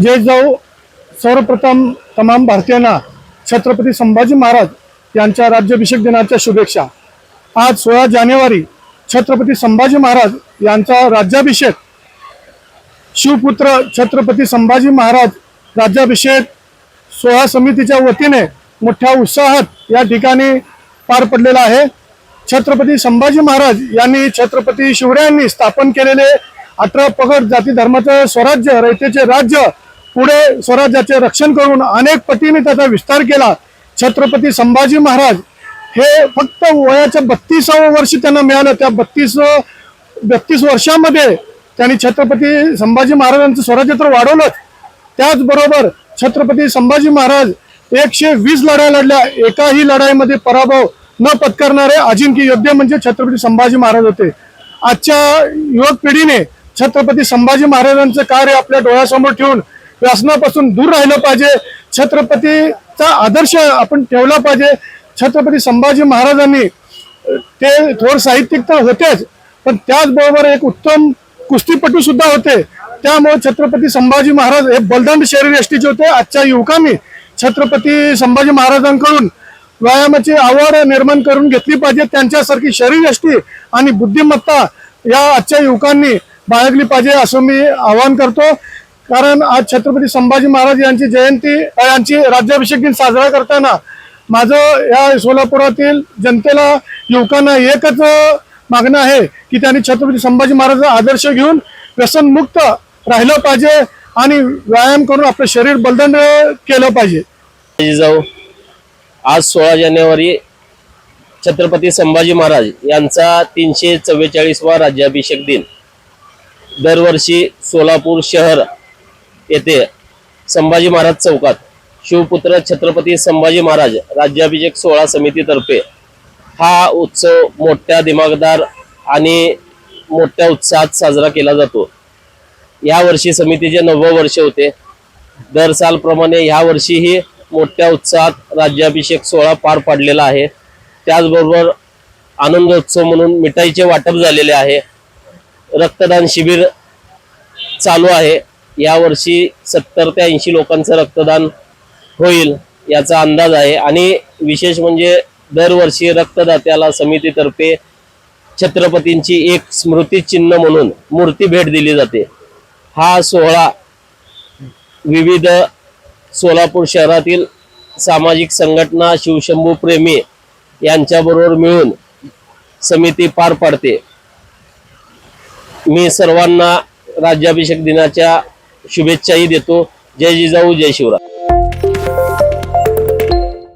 जय जाऊ। सर्वप्रथम तमाम भारतीयांना छत्रपती संभाजी महाराज यांच्या राज्याभिषेक दिनाच्या शुभेच्छा। आज 16 जानेवारी छत्रपती संभाजी महाराज यांचा राज्याभिषेक शिवपुत्र छत्रपती संभाजी महाराज राज्याभिषेक सोहळा समितीच्या वतीने मोठ्या उत्साहात या ठिकाणी पार पडलेला आहे। छत्रपती संभाजी महाराज यांनी छत्रपती शिवरायांनी स्थापन केलेले 18 पगड जाती धर्माचे स्वराज्य रयतेचे राज्य पुढे स्वराज्याचे रक्षण करून अनेक पटीने त्याचा विस्तार केला। छत्रपती संभाजी महाराज हे फक्त वयाच्या 32व्या वर्षी त्यांना मिळालं। त्या 32 वर्षामध्ये त्यांनी छत्रपती संभाजी महाराजांचं स्वराज्य तर वाढवलं, त्याचबरोबर छत्रपती संभाजी महाराज 120 लढाई लढल्या, एकाही लढाईमध्ये पराभव न पत्करणारे अजिंक्य योद्धे म्हणजे छत्रपती संभाजी महाराज होते। आजच्या युवक पिढीने छत्रपती संभाजी महाराजांचं कार्य आपल्या डोळ्यासमोर ठेवून व्यसनापासून दूर राहिलं पाहिजे। छत्रपतीचा आदर्श आपण ठेवला पाहिजे। छत्रपती संभाजी महाराजांनी ते थोर साहित्यिक तर होतेच, पण त्याचबरोबर एक उत्तम कुस्तीपटू सुद्धा होते। त्यामुळे छत्रपती संभाजी महाराज हे बलदंड शरीरयष्टीचे होते। आजच्या युवकांनी छत्रपती संभाजी महाराजांकडून व्यायामाची आवड निर्माण करून घेतली पाहिजे। त्यांच्यासारखी शरीरयष्टी आणि बुद्धिमत्ता या आजच्या युवकांनी बाळगली पाहिजे असं मी आवाहन करतो। कारण आज छत्रपती संभाजी महाराज यांची जयंती यांची राज्याभिषेक दिन साजरा करताना माझं या सोलापुरातील जनतेला युवकांना एकच मागणं आहे की त्यांनी छत्रपती संभाजी महाराजांचा आदर्श घेऊन व्यसनमुक्त राहिलं पाहिजे आणि व्यायाम करून आपलं शरीर बलदंड केलं पाहिजे। जाऊ आज 16 जानेवारी छत्रपती संभाजी महाराज यांचा 344वा राज्याभिषेक दिन दरवर्षी सोलापूर शहर येथे संभाजी महाराज चौकात शिवपुत्र छत्रपती संभाजी महाराज राज्याभिषेक सोहळा समितीतर्फे हा उत्सव मोठ्या दिमागदार आणि मोठ्या उत्साहात साजरा केला जातो। या वर्षी समितीचे 9वे वर्ष होते। दर सालप्रमाणे या वर्षीही मोठ्या उत्साहात राज्याभिषेक सोहळा पार पडलेला आहे। त्याचबरोबर आनंदोत्सव म्हणून मिठाईचे वाटप झालेले आहे। रक्तदान शिबिर चालू आहे। या वर्षी 70 ते 80 लोकांचं रक्तदान होईल याचा अंदाज आहे। आणि विशेष म्हणजे दरवर्षी रक्तदात्याला समितीतर्फे छत्रपतींची एक स्मृती चिन्ह म्हणून मूर्ती भेट दिली जाते। हा सोहळा विविध सोलापूर शहरातील सामाजिक संघटना शिवशंभू प्रेमी यांच्याबरोबर मिळून समिती पार पाडते। मी सर्वांना राज्याभिषेक दिनाच्या शुभेच्छाही देतो। जय जिजाऊ जय शिवराय।